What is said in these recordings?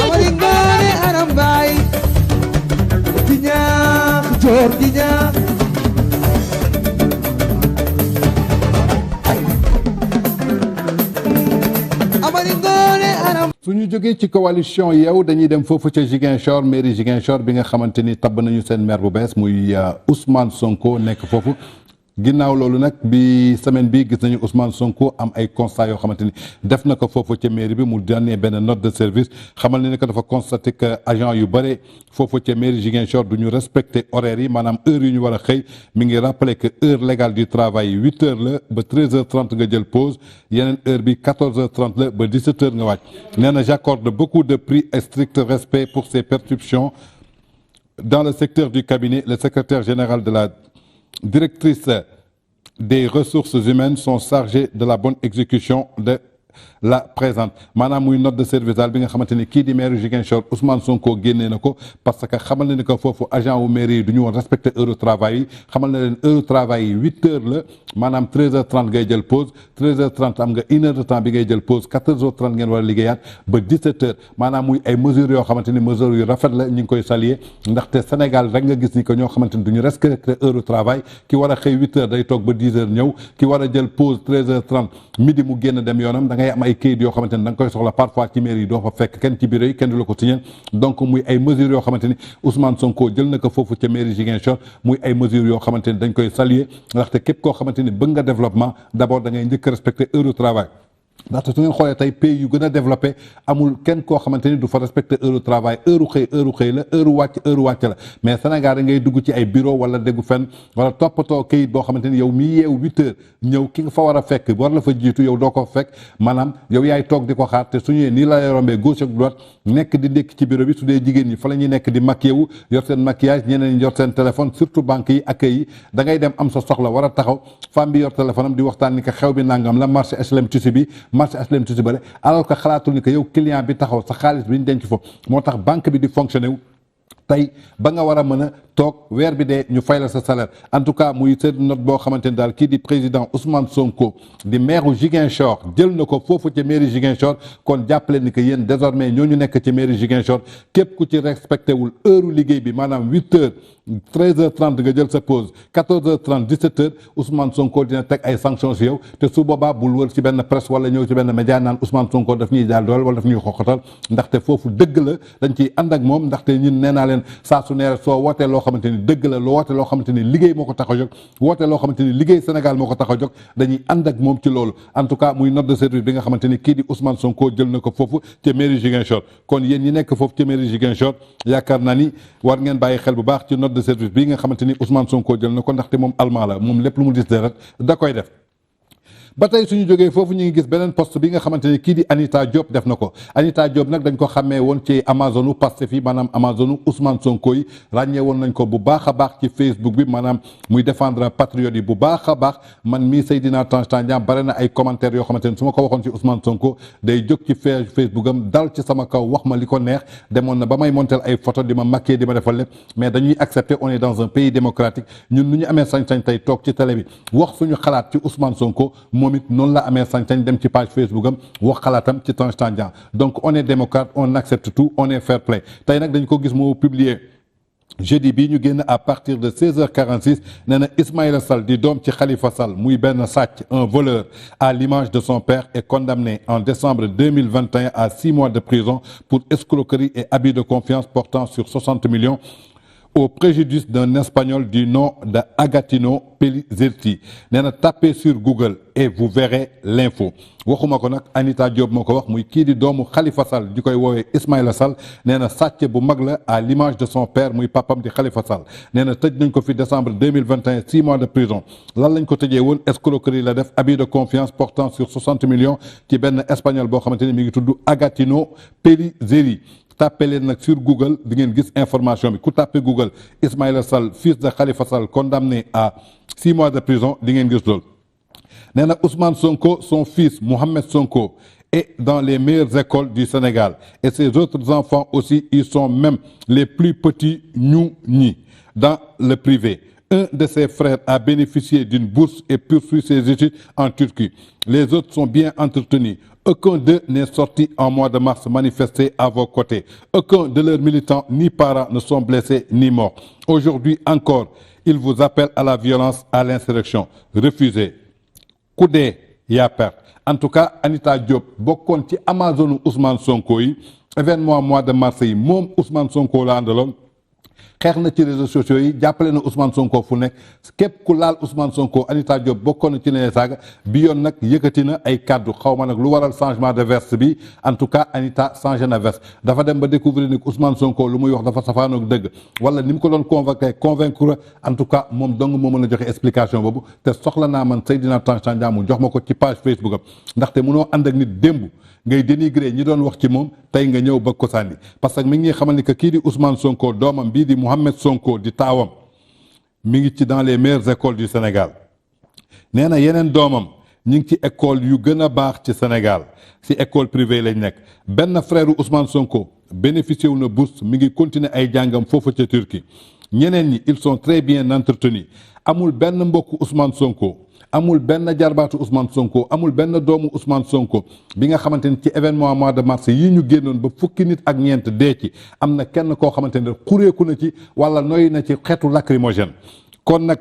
Amari Ngoone Aram Mbaay di ñaax joor di ñaax Amari Ngoone Aram suñu jógee ci coalition yow dañuy dem foofu ca Ziguinchor mairie Ziguinchor bi nga xamante ni tabb nañu seen maire bu bees muy Ousmane Sonko nekk foofu ginnaaw loolu nag bi semaine bi gis nañu Ousmane Sonko am ay constat yoo xamante ni def na ko foofu ca mairie bi mu donnee benn note de service xamal ne que dafa constaté que agent yu bare foofu ca mairie Ziguinchor du ñu respecté horaires yi maanaam heure yu ñu war a xëy mi ngi rappelé que heure légale du travail 8 heures la ba 13h30 nga jël pause yeneen heure bi 14h30 la ba 17h nga wàcc nee na j'accorde beaucoup de prix et strict respect pour ces prescriptions dans le secteur du cabinet le secrétaire général de la directrice des ressources humaines sont chargées de la bonne exécution de la présente maanaam muy note de service daal bi nga xamante ni kii di maire Ziguinchor Ousmane Sonko génnee na ko parce que xamal na ni que foofu agent wu mairie yi du ñu woon respecté heure de travail yi xamal na leen heure de travail yi 8 heures la maanaam 13h30 ngay jël pause 13h30 am nga 1 heure de temps bi ngay jël pause 14h30 ngeen war a liggéeyaat ba 17h maanaam muy ay mesures yoo xamante ni mesures yu rafet la ñu ngi koy saluer ndaxte Sénégal rek nga gis ni que ñoo xamante ni du ñu respecté heure de travail ki war a xëy 8 heures day toog ba 10 heures ñëw ki war a jël pause 13h30 midi mu génn dem yoonam da ngay am ay kayit yoo xamante ni da nga koy soxla parfois ci mairie yi doo fa fekk kenn ci bureau yi kenn du la ko signé donc muy ay mesures yoo xamante ni Ousmane Sonko jël na ko foofu ca mairie Ziguinchor muy ay mesures yoo xamante ni dañ koy saluer ndaxte képp koo xamante ni bëgg nga développement d'abord da ngay njëkk a respecter heure de travail ndaxte su ngeen xoolee tey pays yu gën a développé amul kenn koo xamante ni du fa respecté heure de travail heure xëy la heure wàcc la mais Sénégal da ngay dugg ci ay bureau wala déggu fenn wala toppatoo kayit boo xamante ni yow mii yeewu 8 heures ñëw ki nga fa war a fekk war la fa jiitu yow doo ko fekk maanaam yow yaay toog di ko xaar te su ñëwee nii la lay rombee gauche ak droite nekk di ndékk ci bureau bi su dee jigéen ñi fa la ñuy nekk di maquillé wu yor seen maquillage ñeneen ñi yor seen téléphone surtout banque yi accueil yi da ngay dem am sa soxla war a taxaw femme bi yor téléphone am di waxtaan ni que xew bi nangam la marché HLM tissu bi marché HLM tissu bële alors que xalaatul ni que yow client bi taxaw sa xaalis bi ñu denc foofu moo tax banque bi di fonctionné wu tey ba nga war a mën a toog weer bi dee ñu fay la sa salaire en tout cas muy seen note boo xamante ni daal kii di président Ousmane Sonko di maire Ziguinchor jël na ko foofu ca mairie Ziguinchor kon jàppale ni que yéen désormais ñooñu nekk ci mairie Ziguinchor képp ku ci respecté wul heure liggéey bi maanaam 8 heures 13h30 nga jël sa pause 14h30 17h Ousmane Sonko dina teg ay sanctions si yow te su boobaa bul wër ci benn presse wala ñëw ci benn média naan Ousmane Sonko daf ñuy jaal dool wala daf ñuy xoxatal ndaxte foofu dëgg la dañ ciy ànd ak moom ndaxte ñun nee naa leen saa su neer soo wootee loo xamante ni dëgg la loo wootee loo xamante ni liggéey moo ko tax a jóg wootee loo xamante ni liggéey Sénégal moo ko tax a jóg dañuy ànd ak moom ci loolu en tout cas muy note de service bi nga xamante ni kii di Ousmane Sonko jël na ko foofu ca mairie Ziguinchor kon yéen ñi nekk foofu ca mairie Ziguinchor yaakaar naa ni war ngeen bàyyi xel bu baax ci note de service bi nga xamante ni Ousmane Sonko jël na ko ndaxte moom allemand la moom lépp lu mu dis de rek da koy def ba tey suñu jógee foofu ñu ngi gis beneen poste bi nga xamante ni kii di Anita Diop def na ko Anita Diop nag dañ ko xàmmee woon ci Amazon u Pastef yi maanaam Amazon u Ousmane Sonko yi ràññee woon nañ ko bu baax a baax ci Facebook bi maanaam muy défendre patriote yi bu baax a baax man mii Seydina Tange Tandian bare na ay commentaires yoo xamante ni su ma ko waxoon ci Ousmane Sonko day jóg ci Facebook am dal ci sama kaw wax ma li ko neex demoon na ba may monter ay photo di ma maquiller di ma defal lépp mais dañuy accepter on est dans un pays démocratique ñun nu ñu amee sañ-sañ tey toog ci télé bi wax suñu xalaat ci Ousmane Sonko moom it noonu la amee sañ-sañ dem ci page Facebook am wax xalaatam ci Tange Tandian donc on est démocrate on accepte tout on est fair play tey nag dañ ko gis moo publier jeudi bii ñu génn à partir de 16h46 nee na Ismaïla Sall di doom ci Khalifa Sall muy benn sàcc un voleur à l'image de son père est condamné en décembre 2021 à 6 mois de prison pour escroquerie et abus de confiance portant sur 60 millions au préjudice d'un Espagnol du nom de Agatino Pelizerti nee na tapez sur Google et vous verrez l'info waxuma ko nag Anita Diop moo ko wax muy kii di doomu Khalifa Sall di koy woowee Ismaïla Sall nee na sàcc bu mag la à l'image de son père muy papam di Khalifa Sall nee na tëj nañ ko fi décembre 2021 6 mois de prison lan lañ ko tëjee woon escroquerie la def abus de confiance portant sur 60 millions ci benn espagnol boo xamante ni mi ngi tudd Agatino Pelizeri tapé leen nag sur Google di ngeen gis information bi ku tapé Google Ismaïla Sall fils de Khalifa Sall condamné à 6 mois de prison di ngeen gis loolu nee na Ousmane Sonko son fils Mohamed Sonko est dans les meilleures écoles du Sénégal et ses autres enfants aussi ils sont même les plus petits ñu ñi dans le privé Un de ses frères a bénéficié d'une bourse et poursuit ses études en Turquie. Les autres sont bien entretenus. Aucun d'eux n'est sorti en mois de mars manifester à vos côtés. Aucun de leurs militants ni parents ne sont blessés ni morts. Aujourd'hui encore, ils vous appellent à la violence, à l'insurrection. Refusez. Ku dee yaa perte. En tout cas Anita Diop bokkoon ci Amazonu Ousmane Sonko yi événement mois de mars yi moom Ousmane Sonko la àndaloon xeex na ci réseaux sociaux yi jàppale na Ousmane Sonko fu nekk képp ku laal Ousmane Sonko Anita Diop bokkoon na ci ne saaga bi yoon nag yëkkati na ay kàddu xaw ma nag lu waral changement de verse bi en tout cas Anita changé na verse dafa dem ba découvrir ni Ousmane Sonko lu muy wax dafa safaanoog dëgg wala ni mu ko doon convaincre en tout cas moom dong moo mën a joxe explication boobu te soxla naa man Seydina Tange Tandian mu jox ma ko ci page Facebook am ndaxte mënoo ànd ak nit démb ngay dénigrer ñi doon wax ci moom tey nga ñëw bëgg ko sànni parce que mi ngi xamal ni que kii di Ousmane Sonko doomam bii di Mohamed Sonko di taawam mi ngi ci dans les meilleures écoles du Sénégal nee na yeneen doomam ñi ngi ci école yu gën a baax ci Sénégal ci école privée lañ nekk benn frère Ousmane Sonko bénéficié wu na bourse mi ngi continuer ay jàngam foofu ca Turquie ñeneen ñi ils sont très bien entretenus amul benn mbokk Ousmane Sonko amul benn jarbaatu Ousmane Sonko amul benn doomu Ousmane Sonko bi nga xamante ni ci événement mois de mars yi ñu génnoon ba fukki nit ak ñeent dee ci am na kenn koo xamante ne xureeku na ci wala noy na ci xeetu lacrymogène kon nag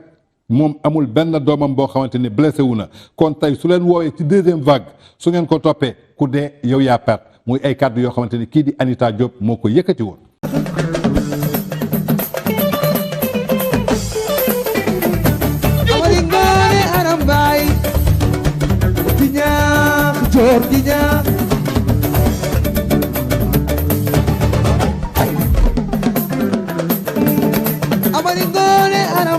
moom amul benn doomam boo xamante ni blessé wu na kon tey su leen woowee ci deuxième vague su ngeen ko toppee ku dee yow yaa perte muy ay kàddu yoo xamante ni kii di Anita Diop moo ko yëkkati woon.